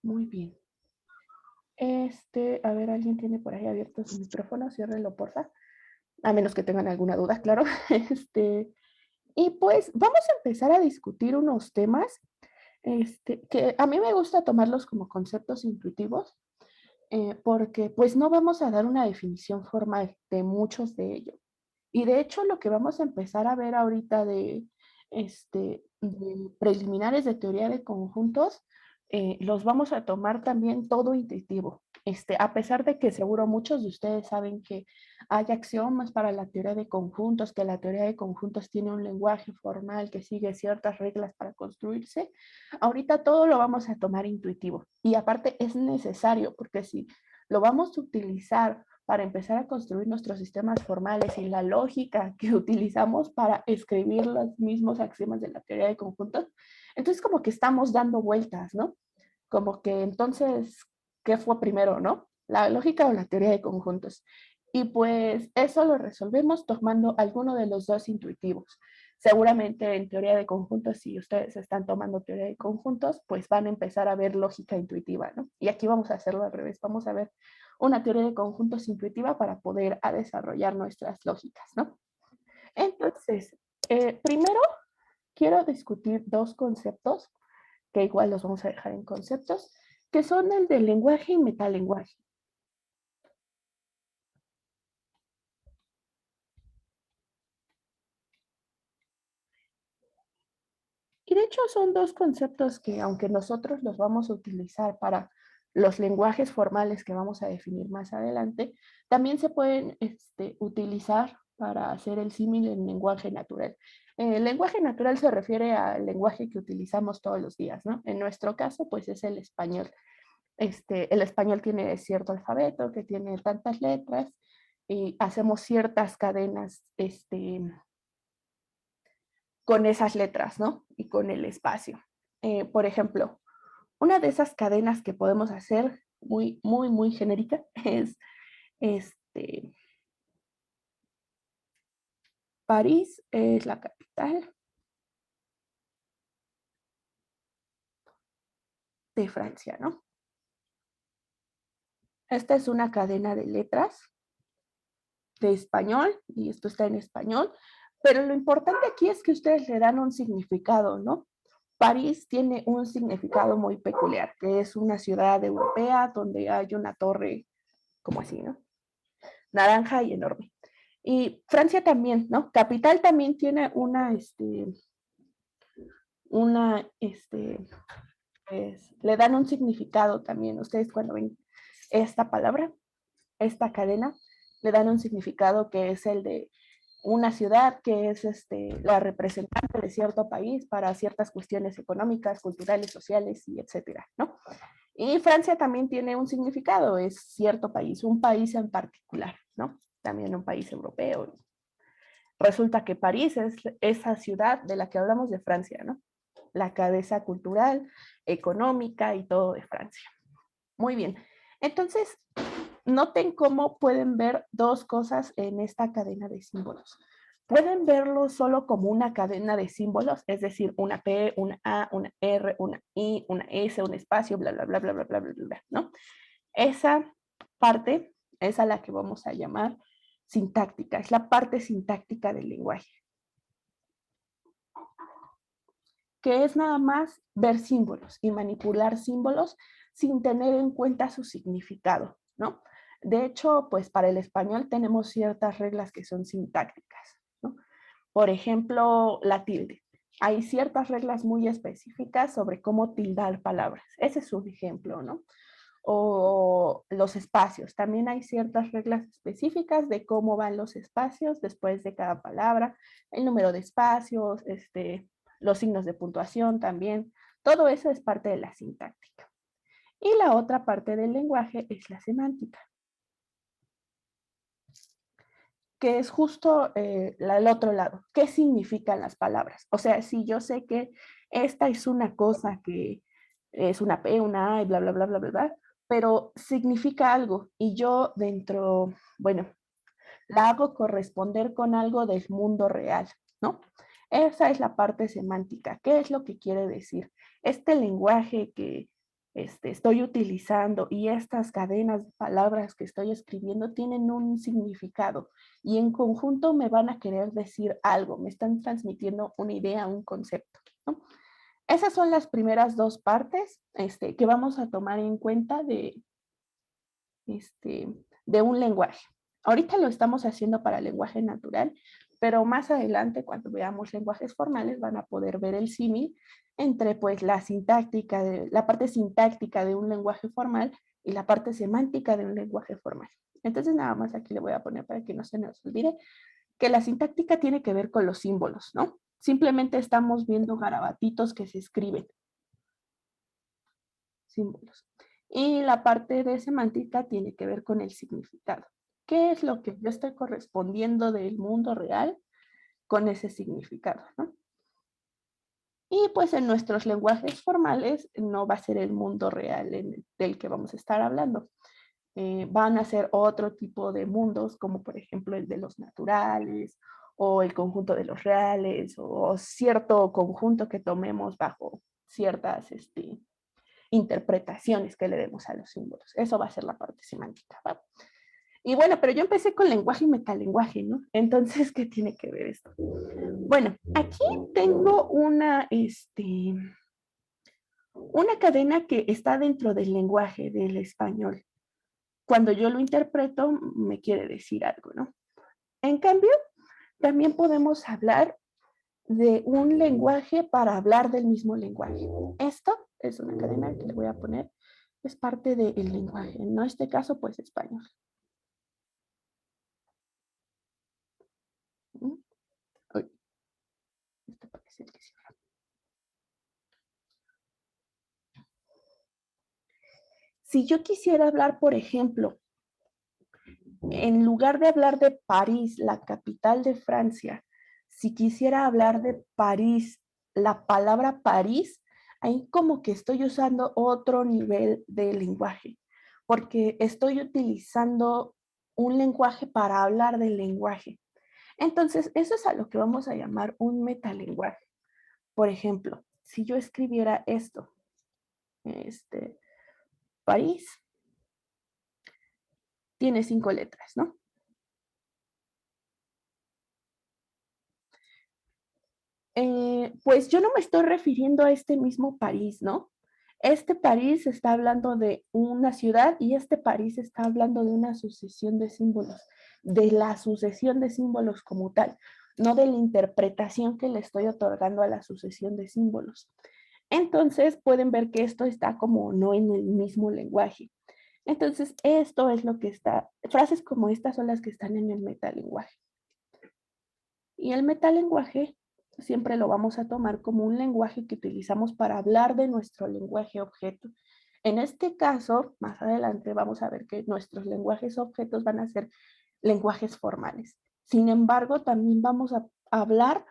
Muy bien. A ver, alguien tiene por ahí abierto su micrófono, ciérrelo, porfa. A menos que tengan alguna duda, claro. Y pues vamos a empezar a discutir unos temas, que a mí me gusta tomarlos como conceptos intuitivos, porque pues no vamos a dar una definición formal de muchos de ellos. Y de hecho, lo que vamos a empezar a ver ahorita de preliminares de teoría de conjuntos, los vamos a tomar también todo intuitivo. A pesar de que seguro muchos de ustedes saben que hay axiomas para la teoría de conjuntos, que la teoría de conjuntos tiene un lenguaje formal que sigue ciertas reglas para construirse, ahorita todo lo vamos a tomar intuitivo. Y aparte es necesario, porque si lo vamos a utilizar para empezar a construir nuestros sistemas formales y la lógica que utilizamos para escribir los mismos axiomas de la teoría de conjuntos, entonces como que estamos dando vueltas, ¿no? Como que entonces, ¿qué fue primero, no? ¿La lógica o la teoría de conjuntos? Y pues eso lo resolvemos tomando alguno de los dos intuitivos. Seguramente en teoría de conjuntos, si ustedes están tomando teoría de conjuntos, pues van a empezar a ver lógica intuitiva, ¿no? Y aquí vamos a hacerlo al revés, vamos a ver una teoría de conjuntos intuitiva para poder desarrollar nuestras lógicas, ¿no? Entonces, primero quiero discutir dos conceptos, que igual los vamos a dejar en conceptos, que son el del lenguaje y metalenguaje. Y de hecho son dos conceptos que, aunque nosotros los vamos a utilizar para los lenguajes formales que vamos a definir más adelante, también se pueden utilizar para hacer el símil en lenguaje natural. El lenguaje natural se refiere al lenguaje que utilizamos todos los días, ¿no? En nuestro caso, pues es el español. El español tiene cierto alfabeto que tiene tantas letras y hacemos ciertas cadenas con esas letras, ¿no? Y con el espacio. Por ejemplo, una de esas cadenas que podemos hacer muy, muy, muy genérica es este, París es la capital de Francia, ¿no? Esta es una cadena de letras de español y esto está en español, pero lo importante aquí es que ustedes le dan un significado, ¿no? París tiene un significado muy peculiar, que es una ciudad europea donde hay una torre como así, ¿no? Naranja y enorme. Y Francia también, ¿no? Capital también tiene le dan un significado también. Ustedes cuando ven esta palabra, esta cadena, le dan un significado que es el de una ciudad que es la representante de cierto país para ciertas cuestiones económicas, culturales, sociales y etcétera, ¿no? Y Francia también tiene un significado, es cierto país, un país en particular, ¿no? También un país europeo. Resulta que París es esa ciudad de la que hablamos de Francia, ¿no? La cabeza cultural, económica y todo de Francia. Muy bien. Entonces, noten cómo pueden ver dos cosas en esta cadena de símbolos. Pueden verlo solo como una cadena de símbolos, es decir, una P, una A, una R, una I, una S, un espacio, bla, bla, bla, bla, bla, bla, bla, bla, ¿no? Esa parte es a la que vamos a llamar sintáctica, es la parte sintáctica del lenguaje, que es nada más ver símbolos y manipular símbolos sin tener en cuenta su significado, ¿no? De hecho, pues para el español tenemos ciertas reglas que son sintácticas, ¿no? Por ejemplo, la tilde. Hay ciertas reglas muy específicas sobre cómo tildar palabras. Ese es un ejemplo, ¿no? O los espacios. También hay ciertas reglas específicas de cómo van los espacios después de cada palabra, el número de espacios, los signos de puntuación también. Todo eso es parte de la sintáctica. Y la otra parte del lenguaje es la semántica, que es justo el otro lado. ¿Qué significan las palabras? O sea, si yo sé que esta es una cosa que es una P, una A y bla, bla, bla, bla, bla, bla, pero significa algo y yo dentro, bueno, la hago corresponder con algo del mundo real, ¿no? Esa es la parte semántica. ¿Qué es lo que quiere decir? Este lenguaje que estoy utilizando y estas cadenas de palabras que estoy escribiendo tienen un significado y en conjunto me van a querer decir algo, me están transmitiendo una idea, un concepto, ¿no? Esas son las primeras dos partes que vamos a tomar en cuenta de un lenguaje. Ahorita lo estamos haciendo para lenguaje natural, pero más adelante, cuando veamos lenguajes formales, van a poder ver el símil entre pues la parte sintáctica de un lenguaje formal y la parte semántica de un lenguaje formal. Entonces nada más aquí le voy a poner para que no se nos olvide que la sintáctica tiene que ver con los símbolos, ¿no? Simplemente estamos viendo garabatitos que se escriben, símbolos. Y la parte de semántica tiene que ver con el significado. ¿Qué es lo que yo estoy correspondiendo del mundo real con ese significado, ¿no? Y pues en nuestros lenguajes formales no va a ser el mundo real del que vamos a estar hablando. Van a ser otro tipo de mundos, como por ejemplo el de los naturales o el conjunto de los reales o cierto conjunto que tomemos bajo ciertas interpretaciones que le demos a los símbolos. Eso va a ser la parte semántica, ¿va? Y bueno, pero yo empecé con lenguaje y metalenguaje, ¿no? Entonces, ¿qué tiene que ver esto? Bueno, aquí tengo una cadena que está dentro del lenguaje del español. Cuando yo lo interpreto, me quiere decir algo, ¿no? En cambio, también podemos hablar de un lenguaje para hablar del mismo lenguaje. Esto es una cadena que le voy a poner, es parte del lenguaje, en este caso, pues español. ¿Mm? Uy, esto parece que sí. Si yo quisiera hablar, por ejemplo, en lugar de hablar de París, la capital de Francia, si quisiera hablar de París, la palabra París, ahí como que estoy usando otro nivel de lenguaje, porque estoy utilizando un lenguaje para hablar del lenguaje. Entonces, eso es a lo que vamos a llamar un metalenguaje. Por ejemplo, si yo escribiera esto, París tiene 5 letras, ¿no? Pues yo no me estoy refiriendo a este mismo París, ¿no? Este París está hablando de una ciudad y este París está hablando de una sucesión de símbolos, de la sucesión de símbolos como tal, no de la interpretación que le estoy otorgando a la sucesión de símbolos. Entonces pueden ver que esto está como no en el mismo lenguaje. Entonces esto es lo que está, frases como estas son las que están en el metalenguaje. Y el metalenguaje siempre lo vamos a tomar como un lenguaje que utilizamos para hablar de nuestro lenguaje objeto. En este caso, más adelante vamos a ver que nuestros lenguajes objetos van a ser lenguajes formales. Sin embargo, también vamos a hablar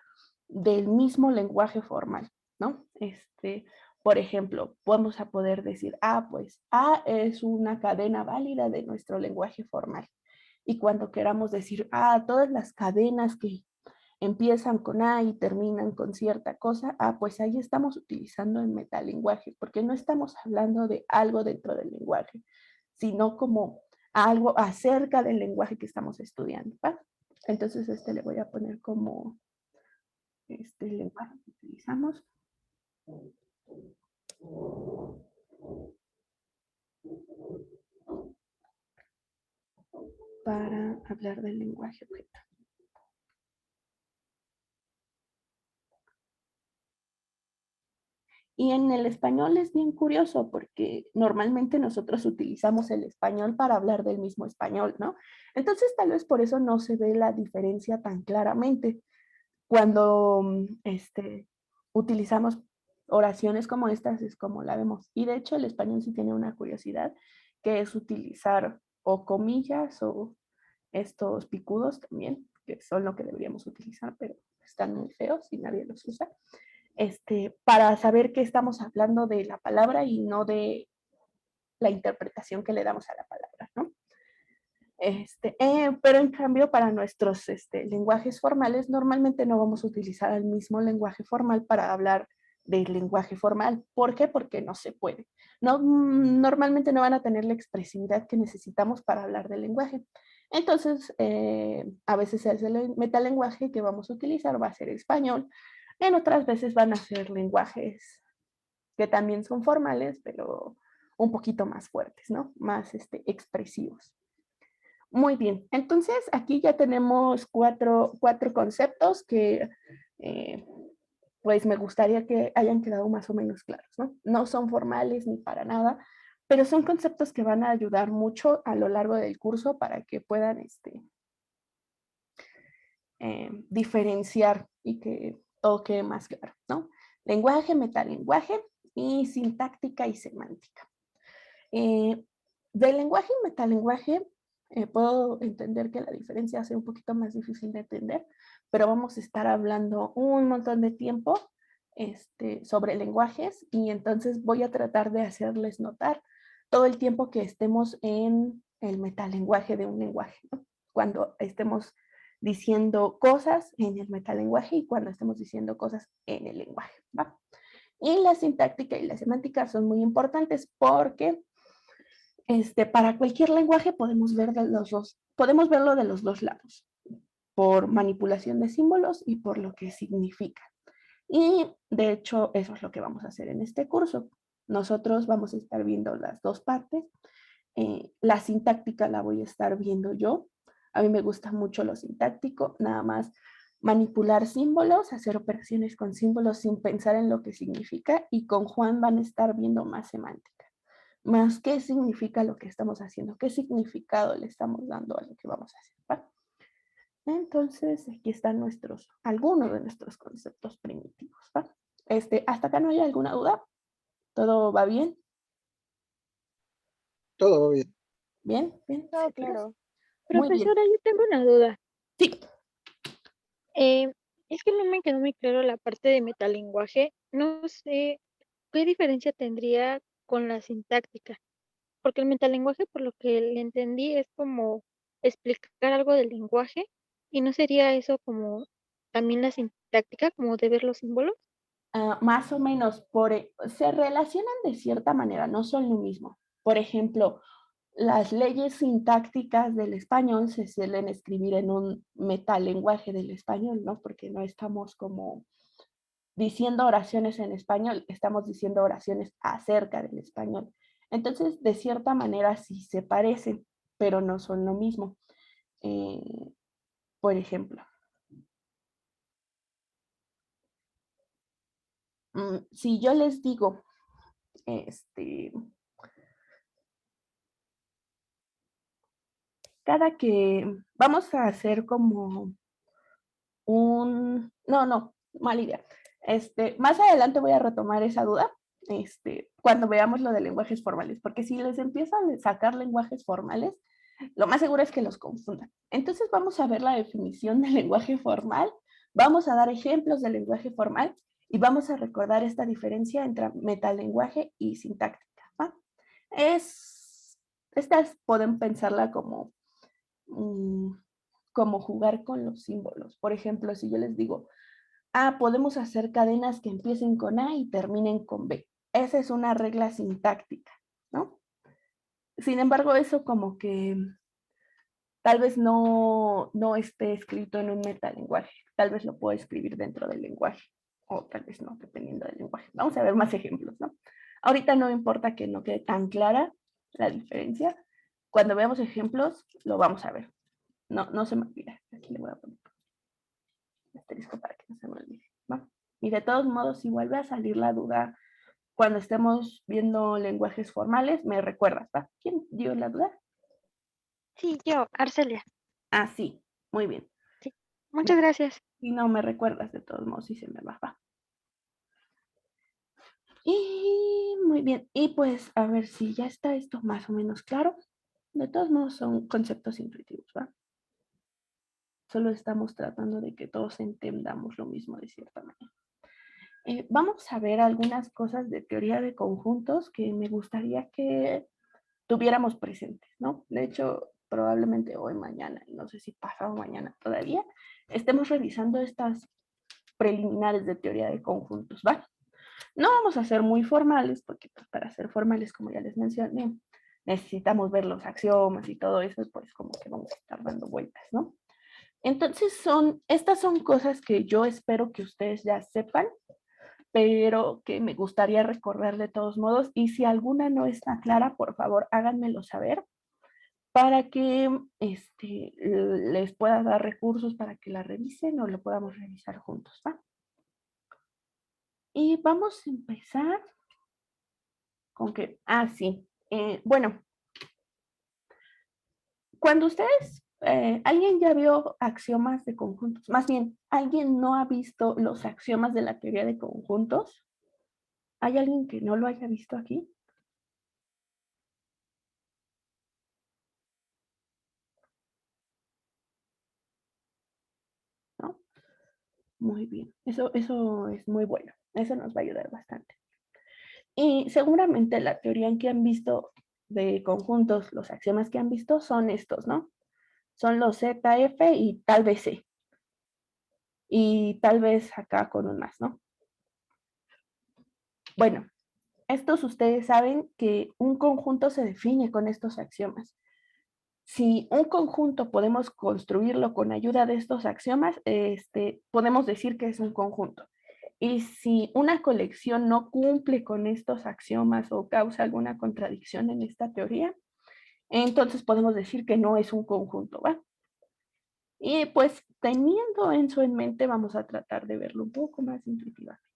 del mismo lenguaje formal, ¿no? Por ejemplo, vamos a poder decir, pues A es una cadena válida de nuestro lenguaje formal. Y cuando queramos decir, todas las cadenas que empiezan con A y terminan con cierta cosa, pues ahí estamos utilizando el metalenguaje, porque no estamos hablando de algo dentro del lenguaje, sino como algo acerca del lenguaje que estamos estudiando, ¿va? Entonces le voy a poner como este lenguaje que utilizamos para hablar del lenguaje objeto. Y en el español es bien curioso porque normalmente nosotros utilizamos el español para hablar del mismo español, ¿no? Entonces tal vez por eso no se ve la diferencia tan claramente cuando utilizamos oraciones como estas, es como la vemos. Y de hecho el español sí tiene una curiosidad que es utilizar o comillas o estos picudos también, que son lo que deberíamos utilizar, pero están muy feos y nadie los usa para saber que estamos hablando de la palabra y no de la interpretación que le damos a la palabra, ¿no? Pero en cambio, para nuestros lenguajes formales, normalmente no vamos a utilizar el mismo lenguaje formal para hablar del lenguaje formal. ¿Por qué? Porque no se puede. No, normalmente no van a tener la expresividad que necesitamos para hablar del lenguaje. Entonces, a veces el metalenguaje que vamos a utilizar va a ser español, en otras veces van a ser lenguajes que también son formales, pero un poquito más fuertes, ¿no? Más expresivos. Muy bien, entonces aquí ya tenemos cuatro conceptos que pues me gustaría que hayan quedado más o menos claros, ¿no? No son formales ni para nada, pero son conceptos que van a ayudar mucho a lo largo del curso para que puedan diferenciar y que todo quede más claro, ¿no? Lenguaje, metalenguaje y sintáctica y semántica. Del lenguaje y metalenguaje puedo entender que la diferencia sea un poquito más difícil de entender, pero vamos a estar hablando un montón de tiempo sobre lenguajes y entonces voy a tratar de hacerles notar todo el tiempo que estemos en el metalenguaje de un lenguaje, ¿no? Cuando estemos diciendo cosas en el metalenguaje y cuando estemos diciendo cosas en el lenguaje, ¿va? Y la sintáctica y la semántica son muy importantes porque para cualquier lenguaje podemos ver podemos verlo de los dos lados, por manipulación de símbolos y por lo que significa. Y de hecho, eso es lo que vamos a hacer en este curso. Nosotros vamos a estar viendo las dos partes. La sintáctica la voy a estar viendo yo. A mí me gusta mucho lo sintáctico, nada más manipular símbolos, hacer operaciones con símbolos sin pensar en lo que significa, y con Juan van a estar viendo más semántica, más qué significa lo que estamos haciendo, qué significado le estamos dando a lo que vamos a hacer, ¿va? Entonces, aquí están algunos de nuestros conceptos primitivos, ¿va? ¿Hasta acá no hay alguna duda? ¿Todo va bien? Todo va bien. ¿Bien? ¿Bien? No, ¿Seguros? claro. Muy bien. Profesora, yo tengo una duda. Sí. Eh, es que no me quedó muy claro la parte de metalenguaje. No sé qué diferencia tendría con la sintáctica, porque el metalenguaje, por lo que le entendí, es como explicar algo del lenguaje, y no sería eso como también la sintáctica, como de ver los símbolos. Más o menos, se relacionan de cierta manera, no son lo mismo. Por ejemplo, las leyes sintácticas del español se suelen escribir en un metalenguaje del español, ¿no? Porque no estamos como diciendo oraciones en español, estamos diciendo oraciones acerca del español. Entonces, de cierta manera sí se parecen, pero no son lo mismo. Eh, por ejemplo, si yo les digo, este, cada que vamos a hacer como no, mala idea. Más adelante voy a retomar esa duda, cuando veamos lo de lenguajes formales, porque si les empiezo a sacar lenguajes formales, lo más seguro es que los confundan. Entonces vamos a ver la definición del lenguaje formal, vamos a dar ejemplos del lenguaje formal y vamos a recordar esta diferencia entre metalenguaje y sintáctica, ¿va? Estas pueden pensarla mm, como jugar con los símbolos. Por ejemplo, si yo les digo, podemos hacer cadenas que empiecen con A y terminen con B. Esa es una regla sintáctica, ¿no? Sin embargo, eso como que tal vez no esté escrito en un metalenguaje. Tal vez lo puedo escribir dentro del lenguaje, o tal vez no, dependiendo del lenguaje. Vamos a ver más ejemplos, ¿no? Ahorita no importa que no quede tan clara la diferencia. Cuando veamos ejemplos, lo vamos a ver. No se me olvida. Aquí le voy a poner asterisco para que no se me olvide, ¿va? Y de todos modos, si vuelve a salir la duda cuando estemos viendo lenguajes formales, me recuerdas, ¿va? ¿Quién dio la duda? Sí, yo, Arcelia. Ah, sí, muy bien. Sí. Muchas gracias. Si no me recuerdas, de todos modos, si se me va. Y muy bien, y pues a ver si ya está esto más o menos claro. De todos modos, son conceptos intuitivos, ¿va? Solo estamos tratando de que todos entendamos lo mismo de cierta manera. Vamos a ver algunas cosas de teoría de conjuntos que me gustaría que tuviéramos presentes, ¿no? De hecho, probablemente hoy, mañana, y no sé si pasado mañana todavía, estemos revisando estas preliminares de teoría de conjuntos, ¿va? No vamos a ser muy formales, porque pues, para ser formales, como ya les mencioné, necesitamos ver los axiomas y todo eso, pues como que vamos a estar dando vueltas, ¿no? Entonces estas son cosas que yo espero que ustedes ya sepan, pero que me gustaría recorrer de todos modos. Y si alguna no está clara, por favor, háganmelo saber para que les pueda dar recursos para que la revisen o lo podamos revisar juntos, ¿va? Y vamos a empezar con que, sí, bueno, cuando ustedes, alguien ya vio axiomas de conjuntos, más bien, ¿alguien no ha visto los axiomas de la teoría de conjuntos? ¿Hay alguien que no lo haya visto aquí? ¿No? Muy bien, eso es muy bueno, eso nos va a ayudar bastante. Y seguramente la teoría en que han visto de conjuntos, los axiomas que han visto son estos, ¿no? Son los ZF y tal vez C. Y tal vez acá con un más, ¿no? Bueno, estos ustedes saben que un conjunto se define con estos axiomas. Si un conjunto podemos construirlo con ayuda de estos axiomas, podemos decir que es un conjunto. Y si una colección no cumple con estos axiomas o causa alguna contradicción en esta teoría, entonces podemos decir que no es un conjunto, ¿va? Y pues teniendo eso en mente, vamos a tratar de verlo un poco más intuitivamente.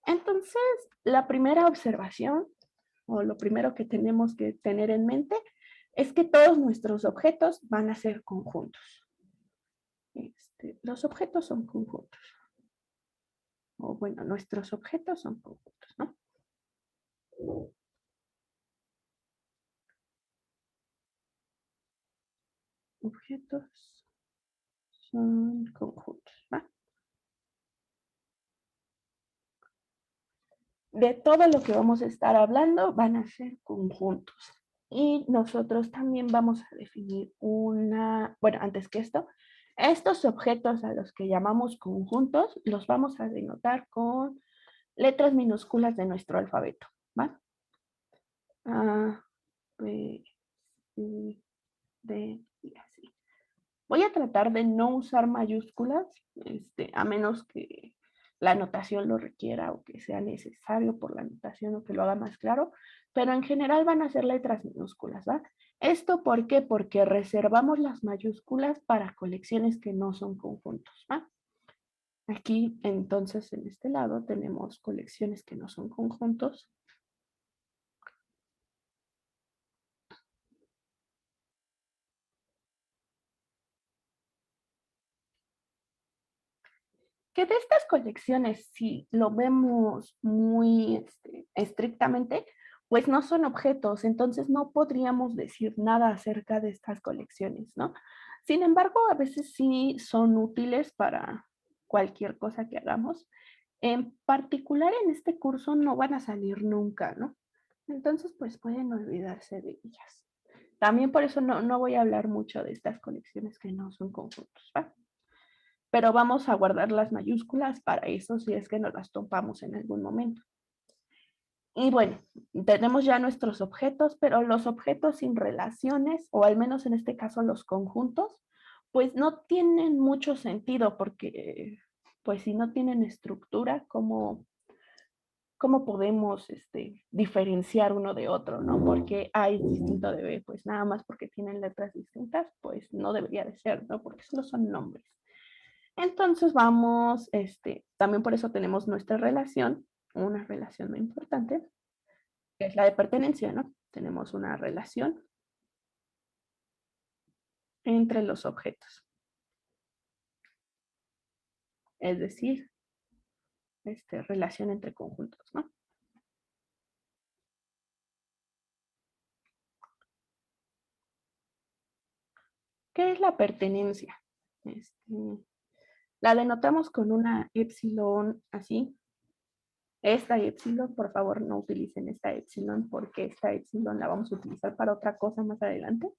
Entonces, la primera observación, o lo primero que tenemos que tener en mente, es que todos nuestros objetos van a ser conjuntos. Los objetos son conjuntos. O bueno, nuestros objetos son conjuntos, ¿no? Objetos son conjuntos, ¿va? De todo lo que vamos a estar hablando van a ser conjuntos. Y nosotros también vamos a definir bueno, antes que esto, estos objetos a los que llamamos conjuntos los vamos a denotar con letras minúsculas de nuestro alfabeto, ¿va? A, B, C, D y así. Voy a tratar de no usar mayúsculas, a menos que la notación lo requiera o que sea necesario por la notación o que lo haga más claro, pero en general van a ser letras minúsculas, ¿va? ¿Esto por qué? Porque reservamos las mayúsculas para colecciones que no son conjuntos, ¿va? Aquí, entonces, en este lado tenemos colecciones que no son conjuntos. Que de estas colecciones, si lo vemos muy estrictamente, pues no son objetos, entonces no podríamos decir nada acerca de estas colecciones, ¿no? Sin embargo, a veces sí son útiles para cualquier cosa que hagamos. En particular en este curso no van a salir nunca, ¿no? Entonces, pues pueden olvidarse de ellas. También por eso no voy a hablar mucho de estas colecciones que no son conjuntos, ¿va? Pero vamos a guardar las mayúsculas para eso si es que nos las topamos en algún momento. Y bueno, tenemos ya nuestros objetos, pero los objetos sin relaciones, o al menos en este caso los conjuntos, pues no tienen mucho sentido porque, pues si no tienen estructura, ¿cómo podemos diferenciar uno de otro, ¿no? Porque A es distinto de B, pues nada más porque tienen letras distintas, pues no debería de ser, ¿no? Porque solo son nombres. Entonces vamos, también por eso tenemos nuestra relación, una relación muy importante, que es la de pertenencia, ¿no? Tenemos una relación entre los objetos, es decir, relación entre conjuntos, ¿no? ¿Qué es la pertenencia? La denotamos con una epsilon así. Esta epsilon, por favor, no utilicen esta epsilon porque esta epsilon la vamos a utilizar para otra cosa más adelante.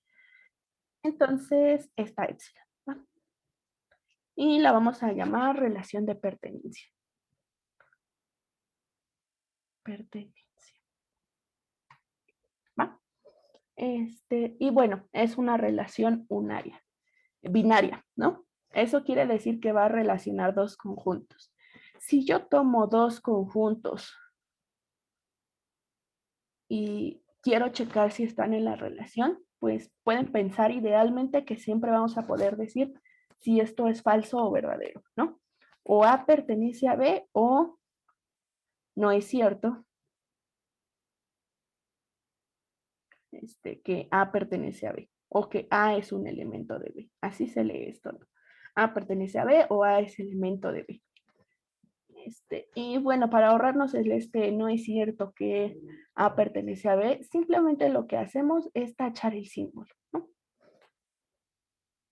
Entonces, esta epsilon, ¿va? Y la vamos a llamar relación de pertenencia. pertenencia. ¿Va? Y bueno, es una relación binaria, ¿no? Eso quiere decir que va a relacionar dos conjuntos. Si yo tomo dos conjuntos y quiero checar si están en la relación, pues pueden pensar idealmente que siempre vamos a poder decir si esto es falso o verdadero, ¿no? O A pertenece a B o no es cierto que A pertenece a B o que A es un elemento de B. Así se lee esto, ¿no? A pertenece a B o A es elemento de B. Y bueno, para ahorrarnos el no es cierto que A pertenece a B, simplemente lo que hacemos es tachar el símbolo, ¿no?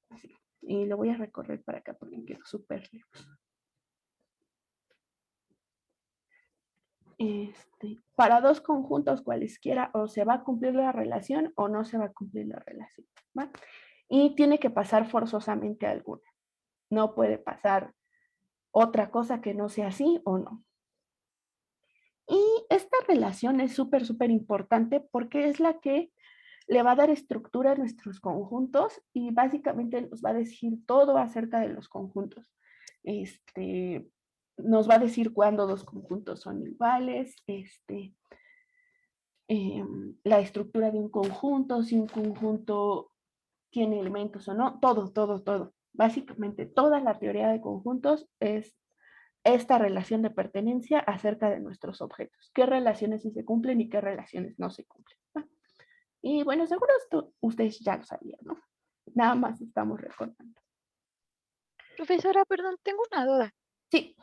Así. Y lo voy a recorrer para acá porque quedó súper lejos. Para dos conjuntos cualesquiera, o se va a cumplir la relación o no se va a cumplir la relación, ¿va? Y tiene que pasar forzosamente alguna. No puede pasar otra cosa que no sea así o no. Y esta relación es súper, súper importante porque es la que le va a dar estructura a nuestros conjuntos y básicamente nos va a decir todo acerca de los conjuntos. Nos va a decir cuándo dos conjuntos son iguales, la estructura de un conjunto, si un conjunto tiene elementos o no, todo, todo, todo. Básicamente toda la teoría de conjuntos es esta relación de pertenencia acerca de nuestros objetos. ¿Qué relaciones sí se cumplen y qué relaciones no se cumplen? Y bueno, seguro esto ustedes ya lo sabían, ¿no? Nada más estamos recordando. Profesora, perdón, tengo una duda. Sí.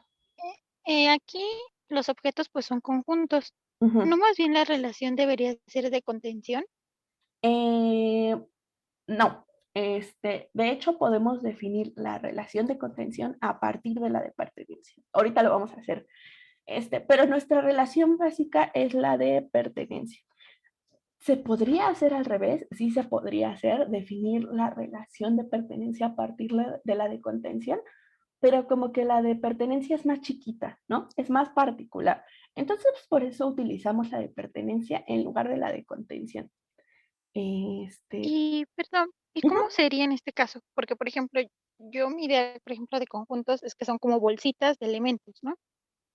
Aquí los objetos pues son conjuntos. Ujú. ¿No más bien la relación debería ser de contención? Eh, no. De hecho, podemos definir la relación de contención a partir de la de pertenencia. Ahorita lo vamos a hacer. Pero nuestra relación básica es la de pertenencia. ¿Se podría hacer al revés? Sí se podría hacer, definir la relación de pertenencia a partir de la de contención, pero como que la de pertenencia es más chiquita, ¿no? Es más particular. Entonces, pues, por eso utilizamos la de pertenencia en lugar de la de contención. Este, Y, perdón, ¿y ujú, cómo sería en este caso? Porque, por ejemplo, yo mi idea, por ejemplo, de conjuntos es que son como bolsitas de elementos, ¿no?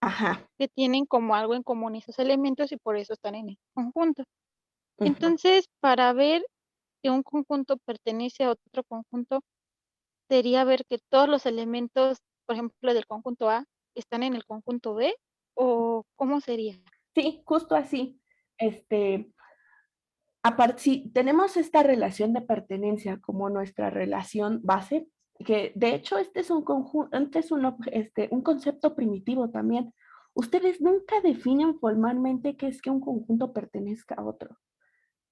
ajá, Que tienen como algo en común esos elementos y por eso están en el conjunto. ujú. Entonces, para ver que un conjunto pertenece a otro conjunto, sería ver que todos los elementos, por ejemplo, del conjunto A están en el conjunto B, ¿o cómo sería? Sí, justo así. Este, si tenemos esta relación de pertenencia como nuestra relación base, que de hecho este es un conjunto, un concepto primitivo también. Ustedes nunca definen formalmente qué es que un conjunto pertenezca a otro.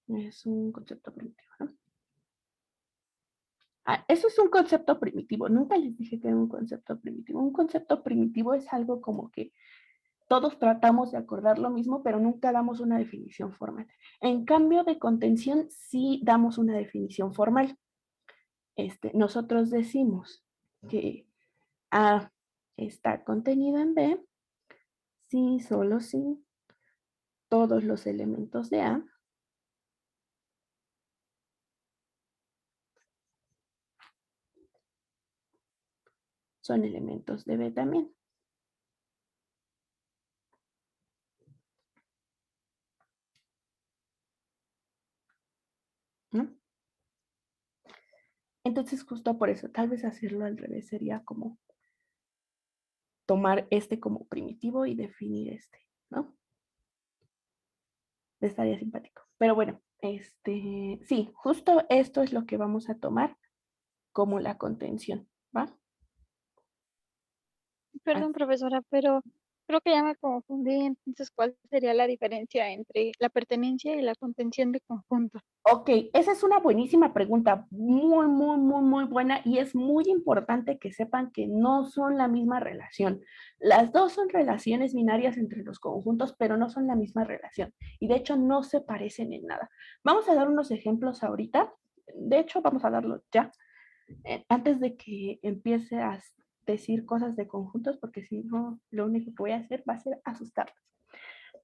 Es un concepto primitivo, ¿no? Eso es un concepto primitivo. Nunca les dije que era un concepto primitivo. Un concepto primitivo es algo como que todos tratamos de acordar lo mismo, pero nunca damos una definición formal. En cambio de contención, sí damos una definición formal. Nosotros decimos que A está contenido en B si, solo si todos los elementos de A son elementos de B también, ¿no? Entonces, justo por eso, tal vez hacerlo al revés sería como tomar este como primitivo y definir ¿no? Estaría simpático. Pero bueno, sí, justo esto es lo que vamos a tomar como la contención, ¿va? Perdón, Así. profesora, pero creo que ya me confundí. Entonces, ¿cuál sería la diferencia entre la pertenencia y la contención de conjunto? Ok, esa es una buenísima pregunta, muy, muy, muy, muy buena y es muy importante que sepan que no son la misma relación. Las dos son relaciones binarias entre los conjuntos, pero no son la misma relación y de hecho no se parecen en nada. Vamos a dar unos ejemplos ahorita, de hecho vamos a darlos ya, antes de que empiece a decir cosas de conjuntos, porque si no, lo único que voy a hacer va a ser asustarlos.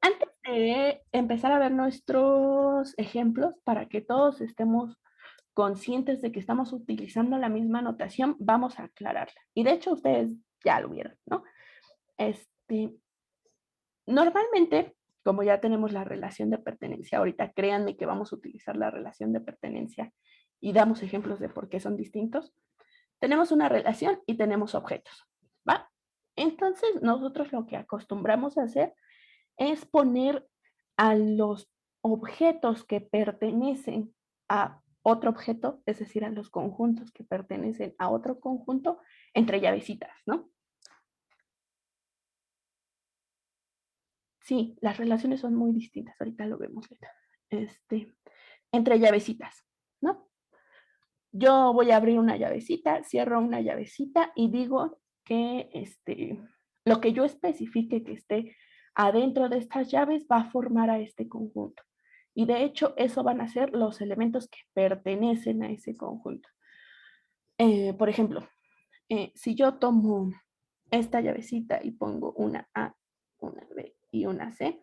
Antes de empezar a ver nuestros ejemplos, para que todos estemos conscientes de que estamos utilizando la misma notación, vamos a aclararla. Y de hecho ustedes ya lo vieron, ¿no? Este, normalmente, como ya tenemos la relación de pertenencia, ahorita créanme que vamos a utilizar la relación de pertenencia y damos ejemplos de por qué son distintos. Tenemos una relación y tenemos objetos, ¿va? Entonces, nosotros lo que acostumbramos a hacer es poner a los objetos que pertenecen a otro objeto, es decir, a los conjuntos que pertenecen a otro conjunto, entre llavecitas, ¿no? Sí, las relaciones son muy distintas, ahorita lo vemos, Leta. Entre llavecitas, ¿no? Yo voy a abrir una llavecita, cierro una llavecita y digo que lo que yo especifique que esté adentro de estas llaves va a formar a este conjunto. Y de hecho, eso van a ser los elementos que pertenecen a ese conjunto. Por ejemplo, si yo tomo esta llavecita y pongo una A, una B y una C,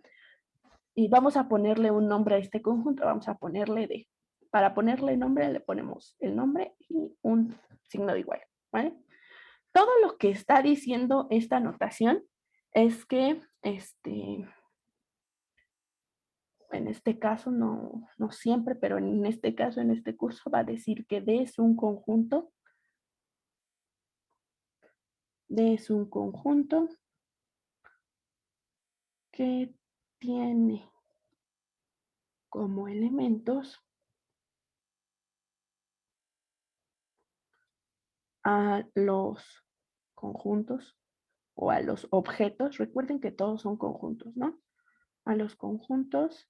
y vamos a ponerle un nombre a este conjunto, vamos a ponerle D. Para ponerle nombre le ponemos el nombre y un signo de igual, ¿vale? Todo lo que está diciendo esta notación es que en este caso, no siempre, pero en este caso, en este curso, va a decir que D es un conjunto. D es un conjunto que tiene como elementos a los conjuntos o a los objetos. Recuerden que todos son conjuntos, ¿no? A los conjuntos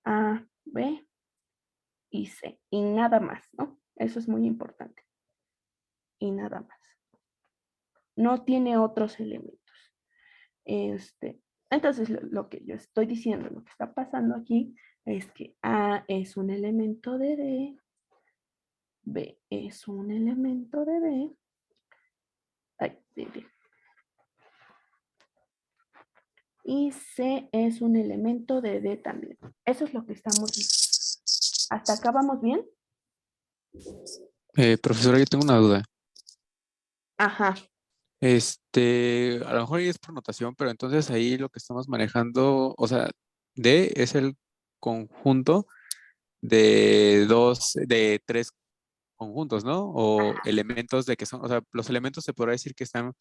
A, B y C. Y nada más, ¿no? Eso es muy importante. Y nada más. No tiene otros elementos. Entonces, lo que yo estoy diciendo, lo que está pasando aquí, es que A es un elemento de D, B es un elemento de D, ay, de D, y C es un elemento de D también. Eso es lo que estamos diciendo. ¿Hasta acá vamos bien? Profesora, yo tengo una duda. Ajá. A lo mejor ahí es por notación, pero entonces ahí lo que estamos manejando, o sea, D es el conjunto de tres conjuntos, ¿no? O elementos de que son, o sea, los elementos se podrá decir que están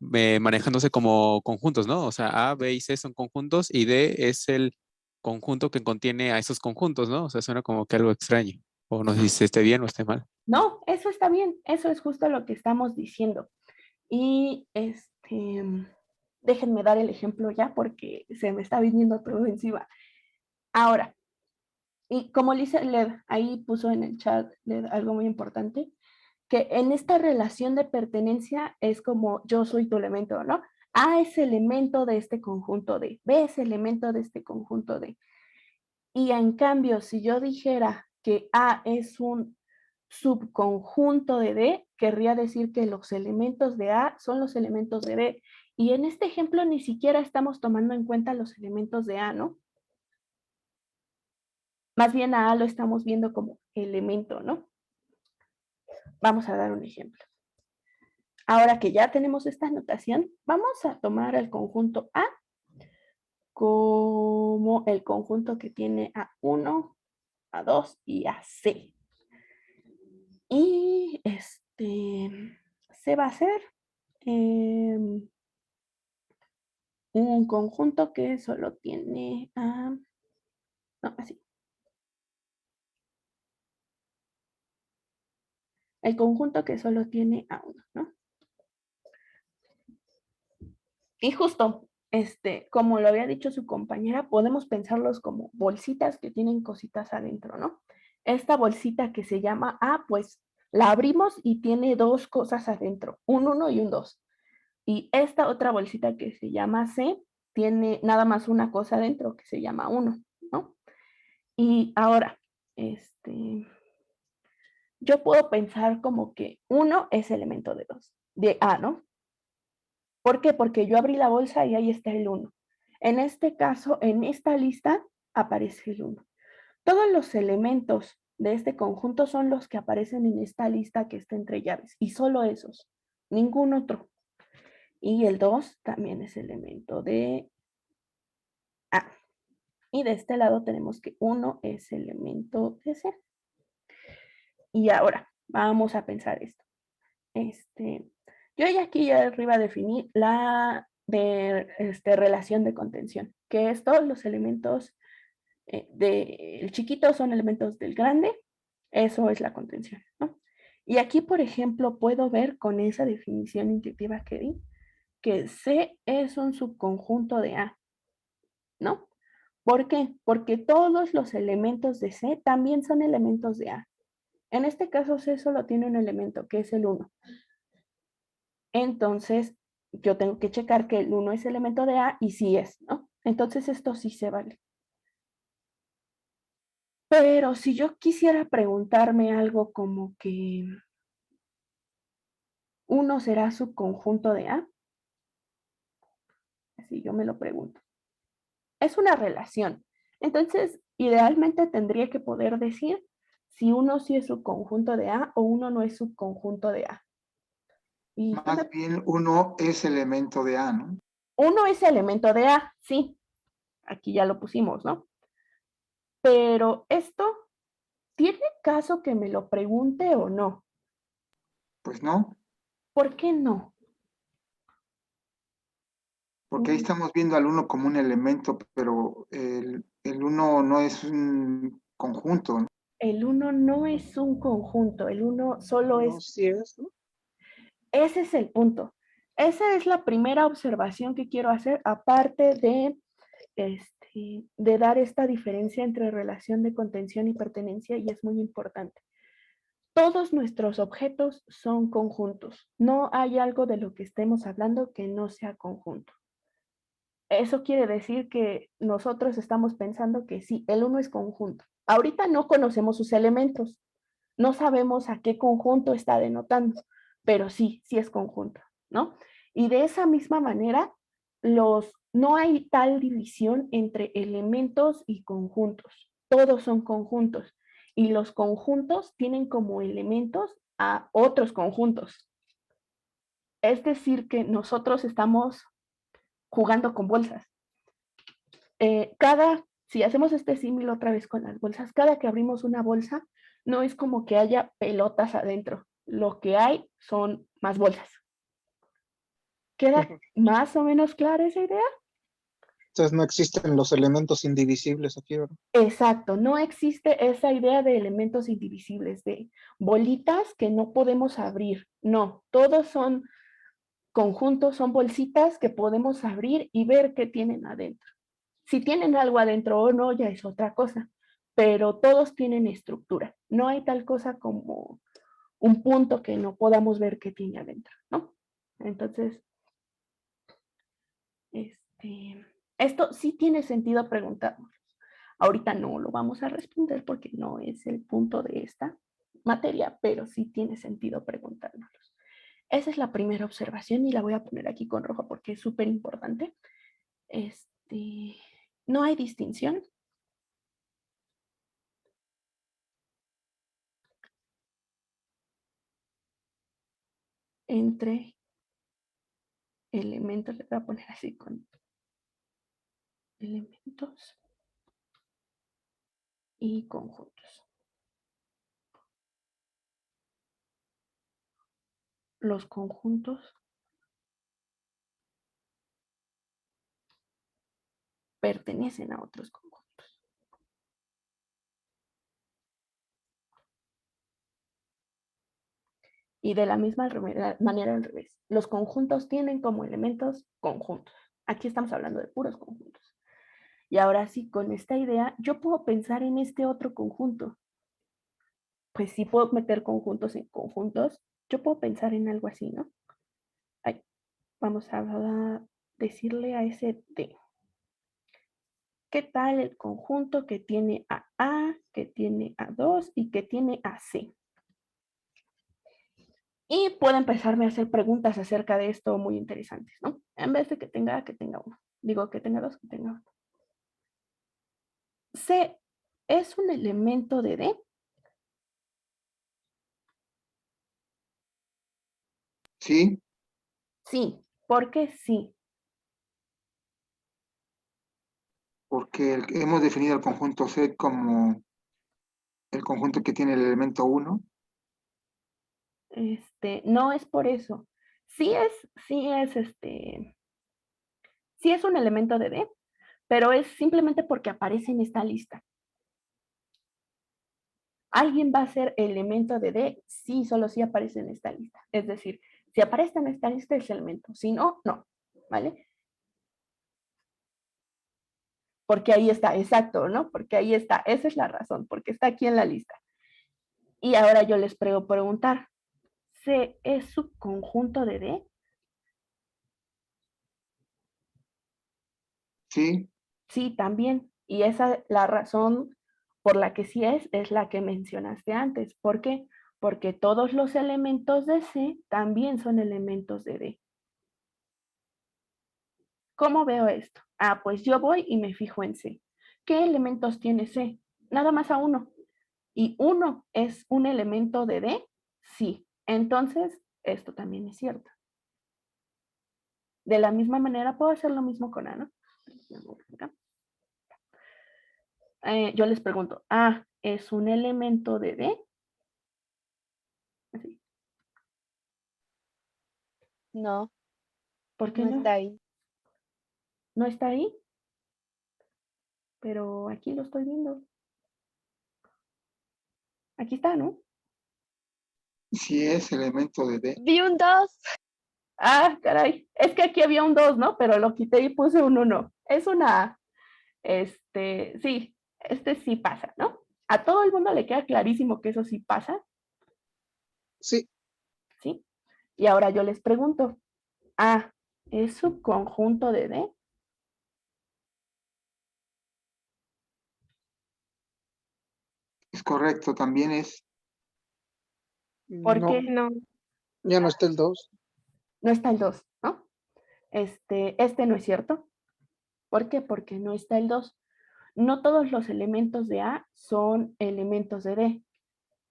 manejándose como conjuntos, ¿no? O sea, A, B y C son conjuntos y D es el conjunto que contiene a esos conjuntos, ¿no? O sea, suena como que algo extraño. O no sé si esté bien o esté mal. No, eso está bien. Eso es justo lo que estamos diciendo. Y déjenme dar el ejemplo ya porque se me está viniendo todo encima. Ahora, y como Lisa Led ahí puso en el chat Led, algo muy importante, que en esta relación de pertenencia es como yo soy tu elemento, ¿no? A es elemento de este conjunto de, B es elemento de este conjunto de. Y en cambio, si yo dijera que A es un subconjunto de D, querría decir que los elementos de A son los elementos de D. Y en este ejemplo ni siquiera estamos tomando en cuenta los elementos de A, ¿no? Más bien a lo estamos viendo como elemento, ¿no? Vamos a dar un ejemplo. Ahora que ya tenemos esta notación, vamos a tomar el conjunto A como el conjunto que tiene a 1, a 2 y a C. Y se va a hacer un conjunto que solo tiene a... No, así. El conjunto que solo tiene a 1, ¿no? Y justo, como lo había dicho su compañera, podemos pensarlos como bolsitas que tienen cositas adentro, ¿no? Esta bolsita que se llama A, pues la abrimos y tiene dos cosas adentro, un 1 y un 2. Y esta otra bolsita que se llama C tiene nada más una cosa adentro que se llama 1, ¿no? Y ahora, yo puedo pensar como que 1 es elemento de 2, de A, ¿no? ¿Por qué? Porque yo abrí la bolsa y ahí está el 1. En este caso, en esta lista aparece el 1. Todos los elementos de este conjunto son los que aparecen en esta lista que está entre llaves, y solo esos, ningún otro. Y el 2 también es elemento de A. Y de este lado tenemos que 1 es elemento de C. Y ahora, vamos a pensar esto. Yo ya aquí ya arriba definí la relación de contención, que es todos los elementos del chiquito son elementos del grande, eso es la contención, ¿no? Y aquí, por ejemplo, puedo ver con esa definición intuitiva que di, que C es un subconjunto de A, ¿no? ¿Por qué? Porque todos los elementos de C también son elementos de A. En este caso, C solo tiene un elemento, que es el 1. Entonces, yo tengo que checar que el 1 es elemento de A y sí es, ¿no? Entonces, esto sí se vale. Pero si yo quisiera preguntarme algo como que 1 será subconjunto de A, así yo me lo pregunto. Es una relación. Entonces, idealmente tendría que poder decir si 1 sí es subconjunto de A o 1 no es subconjunto de A. Y Más bien 1 es elemento de A, ¿no? 1 es elemento de A, sí. Aquí ya lo pusimos, ¿no? Pero esto, ¿tiene caso que me lo pregunte o no? Pues no, ¿Por qué no? porque ahí estamos viendo al 1 como un elemento, pero el 1 no es un conjunto, ¿no? El 1 no es un conjunto, el 1 solo No, es... sí es, ¿no? Ese es el punto. Esa es la primera observación que quiero hacer, aparte de dar esta diferencia entre relación de contención y pertenencia, y es muy importante. Todos nuestros objetos son conjuntos. No hay algo de lo que estemos hablando que no sea conjunto. Eso quiere decir que nosotros estamos pensando que sí, el 1 es conjunto. Ahorita no conocemos sus elementos, no sabemos a qué conjunto está denotando, pero sí, sí es conjunto, ¿no? Y de esa misma manera, no hay tal división entre elementos y conjuntos. Todos son conjuntos. Y los conjuntos tienen como elementos a otros conjuntos. Es decir, que nosotros estamos jugando con bolsas. Si hacemos este símil otra vez con las bolsas, cada que abrimos una bolsa, no es como que haya pelotas adentro. Lo que hay son más bolsas. ¿Queda más o menos clara esa idea? Entonces no existen los elementos indivisibles aquí, ¿verdad? Exacto, no existe esa idea de elementos indivisibles, de bolitas que no podemos abrir. No, todos son conjuntos, son bolsitas que podemos abrir y ver qué tienen adentro. Si tienen algo adentro o no, ya es otra cosa, pero todos tienen estructura. No hay tal cosa como un punto que no podamos ver qué tiene adentro, ¿no? Entonces, esto sí tiene sentido preguntarnos. Ahorita no lo vamos a responder porque no es el punto de esta materia, pero sí tiene sentido preguntárnoslos. Esa es la primera observación y la voy a poner aquí con rojo porque es súper importante. No hay distinción entre elementos, le voy a poner así con elementos y conjuntos. Los conjuntos pertenecen a otros conjuntos. Y de la misma manera al revés. Los conjuntos tienen como elementos conjuntos. Aquí estamos hablando de puros conjuntos. Y ahora sí, con esta idea, yo puedo pensar en este otro conjunto. Pues si puedo meter conjuntos en conjuntos, yo puedo pensar en algo así, ¿no? Ay, vamos a decirle a ese D. ¿Qué tal el conjunto que tiene a A, que tiene a 2 y que tiene a C? Y puedo empezarme a hacer preguntas acerca de esto muy interesantes, ¿no? En vez de que tenga A, que tenga 1. Digo que tenga dos, que tenga uno. C es un elemento de D. Sí, Sí. ¿Por qué sí? porque hemos definido el conjunto C como el conjunto que tiene el elemento 1. No es por eso. Sí es un elemento de D, pero es simplemente porque aparece en esta lista. Alguien va a ser elemento de D si solo si aparece en esta lista. Es decir, si aparece en esta lista es elemento, si no, no, ¿vale? Porque ahí está, exacto, ¿no? Porque ahí está, esa es la razón, porque está aquí en la lista. Y ahora yo les puedo preguntar, ¿C es subconjunto de D? Sí, Sí, también. Y esa la razón por la que sí es la que mencionaste antes. ¿Por qué? Porque todos los elementos de C también son elementos de D. ¿Cómo veo esto? Ah, pues yo voy y me fijo en C. ¿Qué elementos tiene C? Nada más a uno. ¿Y uno es un elemento de D? Sí. Entonces, esto también es cierto. De la misma manera, puedo hacer lo mismo con A, ¿no? Yo les pregunto, ¿A es un elemento de D? Así. No, ¿Por qué no no? está ahí. No está ahí, pero aquí lo estoy viendo. Aquí está, ¿no? sí es elemento de D. Vi un 2. Ah, caray. Es que aquí había un 2, ¿no? Pero lo quité y puse un 1. Es una A. Sí, sí pasa, ¿no? A todo el mundo le queda clarísimo que eso sí pasa, Sí, ¿sí? Y ahora yo les pregunto, ¿A es subconjunto de D? Es correcto, también es. ¿Por no, qué No, ya no está el 2. no está el 2, ¿no? Este no es cierto. ¿Por qué? Porque no está el 2. No todos los elementos de A son elementos de D.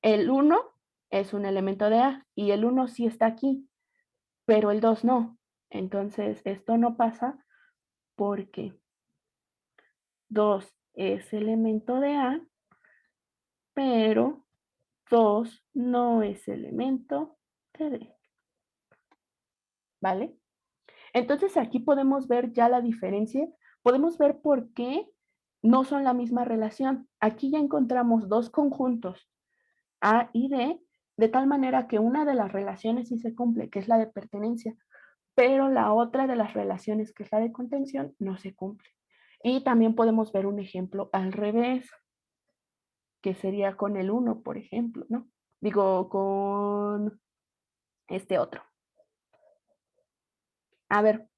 El 1 es un elemento de A y el 1 sí está aquí, pero el 2 no. Entonces, esto no pasa porque 2 es elemento de A, pero 2 no es elemento de D. ¿Vale? Entonces, aquí podemos ver ya la diferencia. Podemos ver por qué no son la misma relación. Aquí ya encontramos dos conjuntos, A y D, de tal manera que una de las relaciones sí se cumple, que es la de pertenencia, pero la otra de las relaciones, que es la de contención, no se cumple. Y también podemos ver un ejemplo al revés, que sería con el 1, por ejemplo, ¿no? Digo, con este otro. A ver,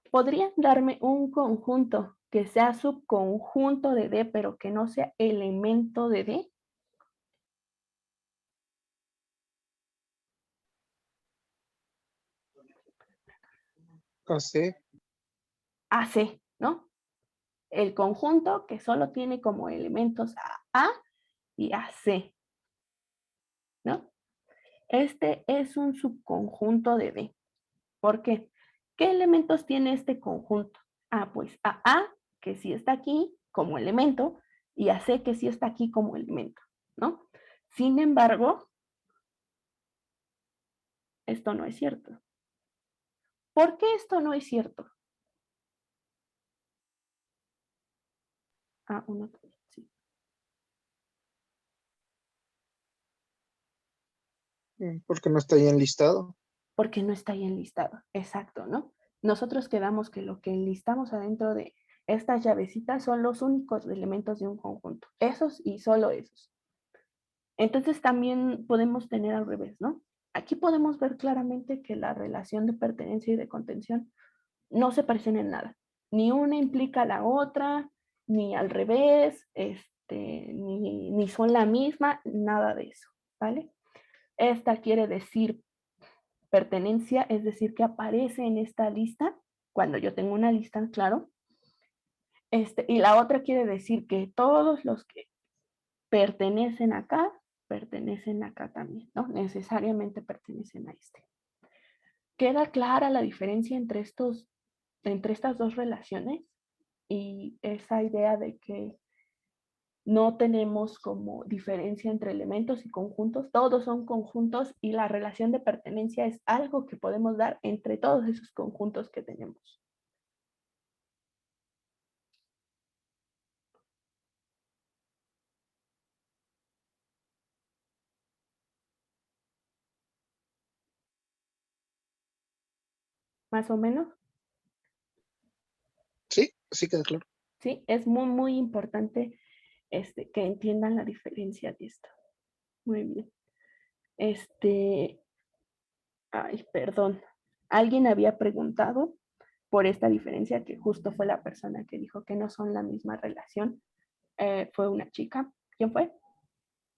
¿podrían darme un conjunto que sea subconjunto de D, pero que no sea elemento de D? AC, AC, ¿no? El conjunto que solo tiene como elementos a y a C, ¿no? Este es un subconjunto de D. ¿Por qué? ¿Qué elementos tiene este conjunto? Ah, pues a A, que sí está aquí como elemento, y a C, que sí está aquí como elemento, ¿no? Sin embargo, esto no es cierto. ¿Por qué esto no es cierto? Ah, uno, sí. porque no está ahí enlistado. Porque no está ahí enlistado. Exacto, ¿no? Nosotros quedamos que lo que enlistamos adentro de estas llavecitas son los únicos elementos de un conjunto. Esos y solo esos. Entonces también podemos tener al revés, ¿no? Aquí podemos ver claramente que la relación de pertenencia y de contención no se parecen en nada. Ni una implica a la otra, ni al revés, ni son la misma, nada de eso, ¿vale? Esta quiere decir pertenencia, es decir, que aparece en esta lista, cuando yo tengo una lista, claro, Y la otra quiere decir que todos los que pertenecen acá también, ¿no? Necesariamente pertenecen a este. ¿Queda clara la diferencia entre estas dos relaciones? Y esa idea de que no tenemos como diferencia entre elementos y conjuntos, todos son conjuntos y la relación de pertenencia es algo que podemos dar entre todos esos conjuntos que tenemos. Más o menos, Sí, sí queda claro. ¿sí? Es muy, muy importante que entiendan la diferencia de esto. Muy bien. Ay, perdón. Alguien había preguntado por esta diferencia, que justo fue la persona que dijo que no son la misma relación. Fue una chica. ¿Quién fue?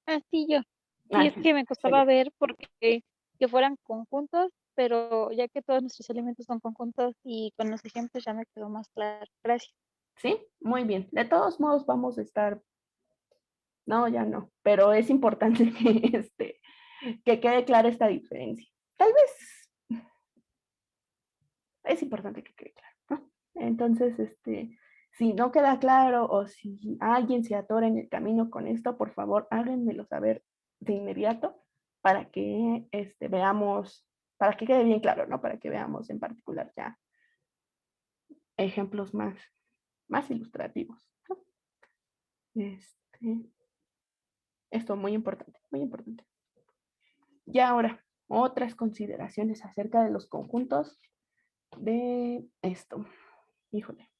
Ah, sí, yo. Sí, Ah, es que me soy costaba yo. ver porque que fueran conjuntos, pero ya que todos nuestros elementos son conjuntos y con los ejemplos ya me quedó más claro. Gracias. ¿Sí? Muy bien. De todos modos vamos a estar, no, ya no, pero es importante que quede clara esta diferencia. Tal vez es importante que quede claro, ¿no? Entonces, si no queda claro o si alguien se atora en el camino con esto, por favor, háganmelo saber de inmediato para que veamos, para que quede bien claro, ¿no? Para que veamos en particular ya ejemplos más ilustrativos, ¿no? Esto muy importante, muy importante. Y ahora, otras consideraciones acerca de los conjuntos de esto. Híjole.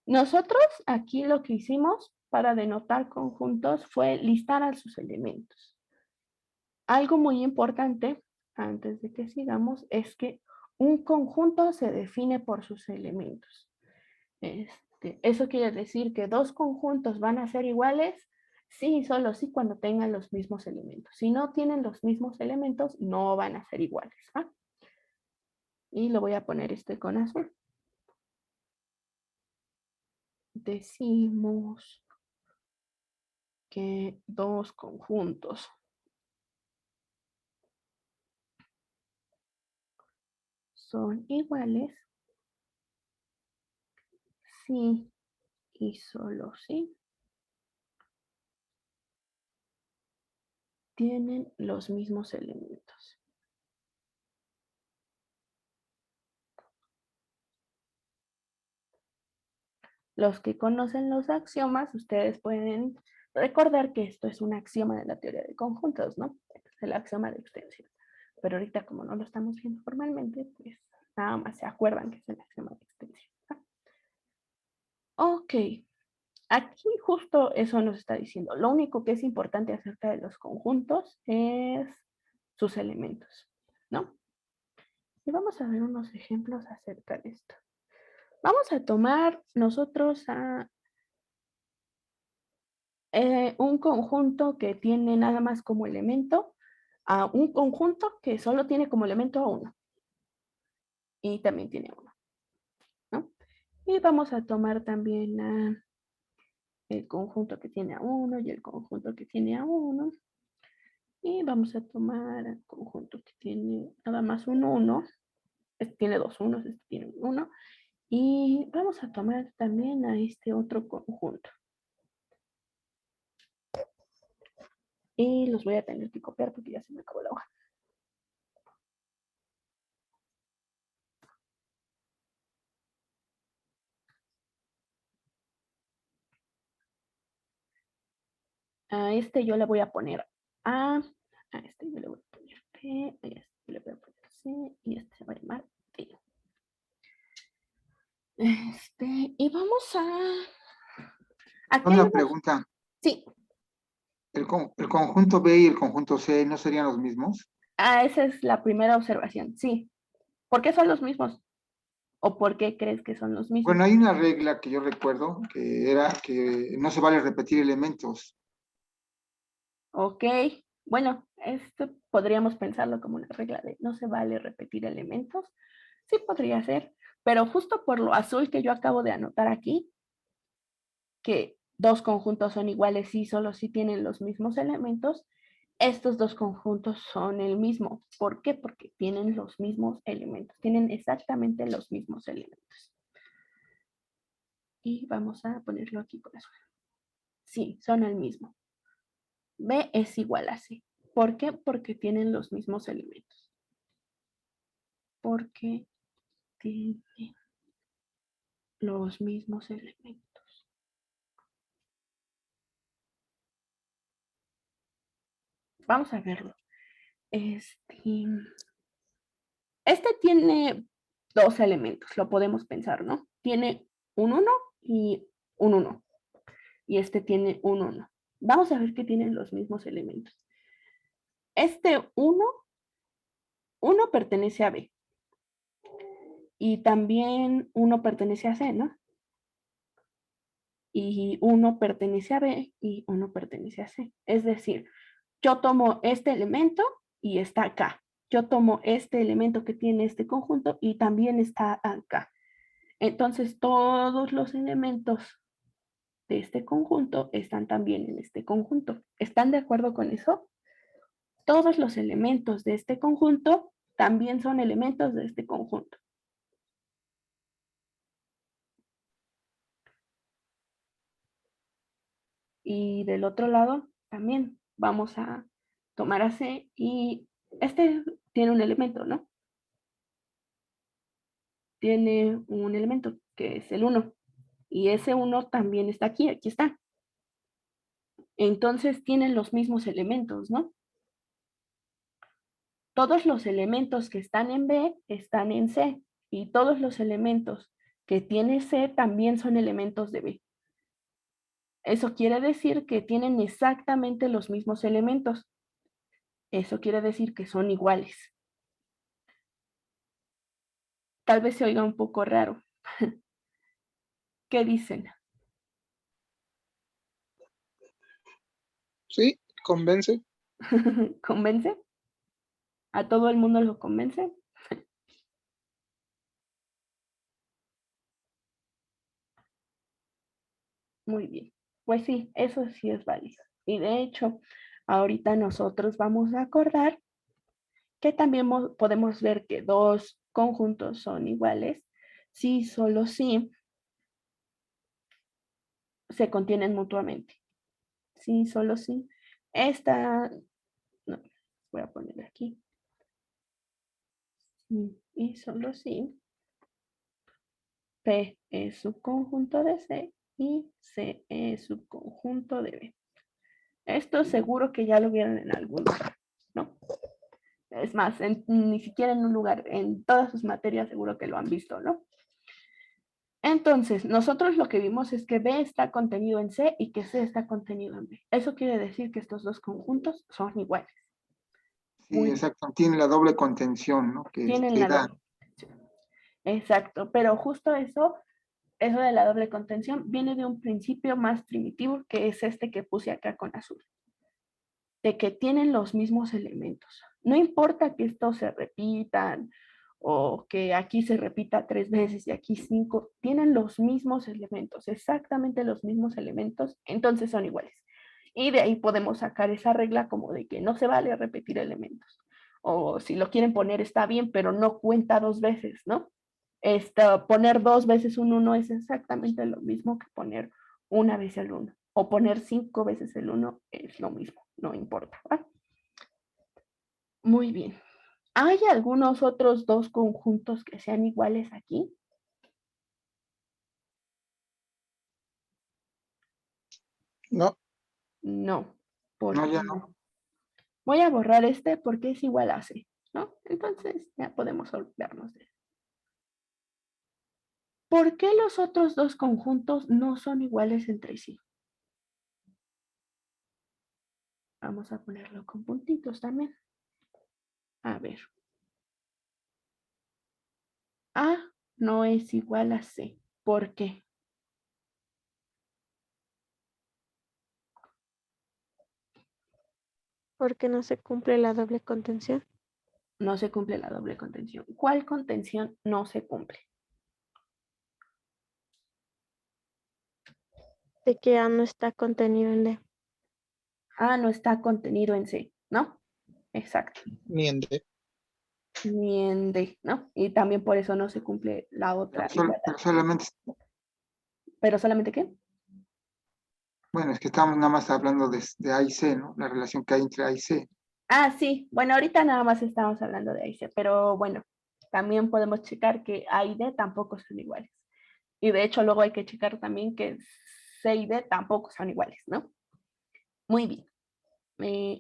Nosotros aquí lo que hicimos para denotar conjuntos fue listar a sus elementos. Algo muy importante, antes de que sigamos, es que un conjunto se define por sus elementos. Eso quiere decir que dos conjuntos van a ser iguales, sí, solo sí cuando tengan los mismos elementos. Si no tienen los mismos elementos, no van a ser iguales. ¿Va? Y lo voy a poner con azul. Decimos que dos conjuntos son iguales sí y solo sí tienen los mismos elementos. Los que conocen los axiomas, ustedes pueden recordar que esto es un axioma de la teoría de conjuntos, ¿no? Es el axioma de extensión. Pero ahorita como no lo estamos viendo formalmente, pues nada más se acuerdan que es el axioma de extensión. ¿No? Ok, aquí justo eso nos está diciendo. Lo único que es importante acerca de los conjuntos es sus elementos, ¿no? Y vamos a ver unos ejemplos acerca de esto. Vamos a tomar nosotros un conjunto que tiene nada más como elemento a un conjunto que solo tiene como elemento a uno. Y también tiene uno, ¿no? Y vamos a tomar también el conjunto que tiene a uno y el conjunto que tiene a uno. Y vamos a tomar el conjunto que tiene nada más un 1. Este tiene dos unos, este tiene un 1. Y vamos a tomar también a este otro conjunto. Y los voy a tener que copiar porque ya se me acabó la hoja. A este yo le voy a poner a este yo le voy a poner P, a este yo le voy a poner C, y este se va a llamar D. Y vamos ¿a qué le Una vamos? pregunta, Sí, ¿el conjunto B y el conjunto C no serían los mismos? esa es la primera observación, sí. ¿Por qué son los mismos? ¿O por qué crees que son los mismos? Bueno, hay una regla que yo recuerdo que era que no se vale repetir elementos. Ok, bueno, esto podríamos pensarlo como una regla de no se vale repetir elementos. Sí podría ser, pero justo por lo azul que yo acabo de anotar aquí, que dos conjuntos son iguales y solo si tienen los mismos elementos, estos dos conjuntos son el mismo. ¿Por qué? Porque tienen los mismos elementos, tienen exactamente los mismos elementos. Y vamos a ponerlo aquí por eso. Sí, son el mismo. B es igual a C. ¿Por qué? Porque tienen los mismos elementos. Porque tienen los mismos elementos. Vamos a verlo. Este tiene dos elementos, lo podemos pensar, ¿no? Tiene un 1 y un 1. Y este tiene un 1. Vamos a ver que tienen los mismos elementos. Este 1 pertenece a B. Y también 1 pertenece a C, ¿no? Y 1 pertenece a B y 1 pertenece a C. Es decir, yo tomo este elemento y está acá. Yo tomo este elemento que tiene este conjunto y también está acá. Entonces, todos los elementos de este conjunto están también en este conjunto. ¿Están de acuerdo con eso? Todos los elementos de este conjunto también son elementos de este conjunto. Y del otro lado también vamos a tomar a C y este tiene un elemento, ¿no? Tiene un elemento que es el 1. Y ese 1 también está aquí, aquí está. Entonces tienen los mismos elementos, ¿no? Todos los elementos que están en B están en C. Y todos los elementos que tiene C también son elementos de B. Eso quiere decir que tienen exactamente los mismos elementos. Eso quiere decir que son iguales. Tal vez se oiga un poco raro. ¿Qué dicen? Sí, convence. ¿Convence? ¿A todo el mundo lo convence? Muy bien. Pues sí, eso sí es válido. Y de hecho, ahorita nosotros vamos a acordar que también podemos ver que dos conjuntos son iguales si solo si se contienen mutuamente. Sí, solo si. Esta, no, voy a poner aquí. Y solo si P es subconjunto de C y C es subconjunto de B. Esto seguro que ya lo vieron en algún lugar, ¿no? Es más, ni siquiera en un lugar, en todas sus materias seguro que lo han visto, ¿no? Entonces, nosotros lo que vimos es que B está contenido en C y que C está contenido en B. Eso quiere decir que estos dos conjuntos son iguales. Sí, exacto. Tiene la doble contención, ¿no? Tienen Que la da. doble contención. Exacto, pero justo eso de la doble contención viene de un principio más primitivo que es este que puse acá con azul. De que tienen los mismos elementos. No importa que estos se repitan o que aquí se repita 3 veces y aquí 5, tienen los mismos elementos, exactamente los mismos elementos, entonces son iguales. Y de ahí podemos sacar esa regla como de que no se vale repetir elementos. O si lo quieren poner está bien, pero no cuenta 2 veces, ¿no? Poner 2 veces un 1 es exactamente lo mismo que poner una vez el 1. O poner 5 veces el 1 es lo mismo, no importa. ¿Va? Muy bien. ¿Hay algunos otros dos conjuntos que sean iguales aquí? No, No. ¿Por No, ya qué no. no? Voy a borrar este porque es igual a C, ¿no? Entonces ya podemos olvidarnos de eso. ¿Por qué los otros dos conjuntos no son iguales entre sí? Vamos a ponerlo con puntitos también. A ver. A no es igual a C. ¿Por qué? Porque no se cumple la doble contención. No se cumple la doble contención. ¿Cuál contención no se cumple? de que A no está contenido en D. A no está contenido en C, ¿no? Exacto. Ni en D. Ni en D, ¿no? Y también por eso no se cumple la otra igualdad. Pero solamente, ¿Pero solamente qué? bueno, es que estamos nada más hablando de A y C, ¿no? La relación que hay entre A y C. Ah, sí. Bueno, ahorita nada más estamos hablando de A y C, pero bueno, también podemos checar que A y D tampoco son iguales. Y de hecho luego hay que checar también que C y D tampoco son iguales, ¿no? Muy bien.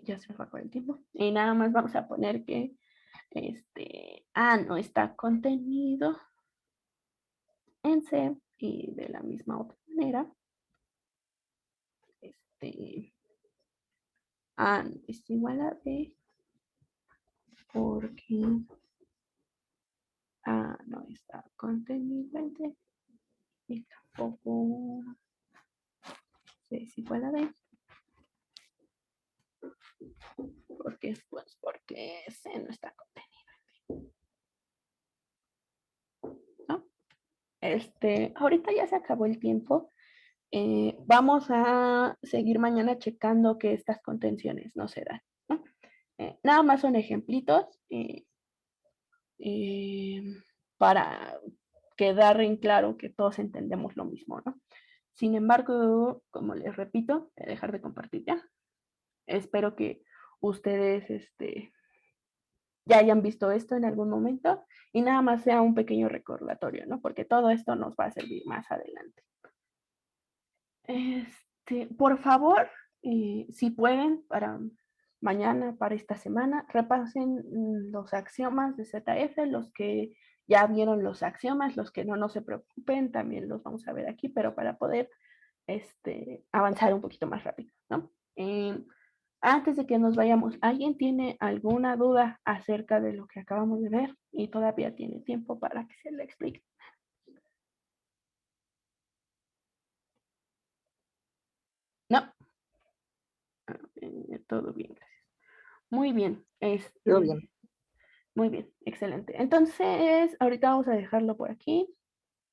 Ya se nos va con el tiempo. Y nada más vamos a poner que A no está contenido en C y de la misma otra manera, A no es igual a B porque A no está contenido en D y tampoco C es igual a D. ¿Por qué? Pues porque C no está contenido, ¿no? Ahorita ya se acabó el tiempo. Vamos a seguir mañana checando que estas contenciones no se dan, ¿no? Nada más son ejemplitos para quedar en claro que todos entendemos lo mismo, ¿no? Sin embargo, como les repito, voy a dejar de compartir ya. Espero que ustedes ya hayan visto esto en algún momento y nada más sea un pequeño recordatorio, ¿no? Porque todo esto nos va a servir más adelante. Por favor, si pueden, para mañana, para esta semana, repasen los axiomas de ZF, los que ya vieron los axiomas, los que no, no se preocupen, también los vamos a ver aquí, pero para poder avanzar un poquito más rápido, ¿no? Antes de que nos vayamos, ¿alguien tiene alguna duda acerca de lo que acabamos de ver? Y todavía tiene tiempo para que se le explique. No. Todo bien, gracias. Muy bien. Yo bien. Muy bien, excelente. Entonces, ahorita vamos a dejarlo por aquí.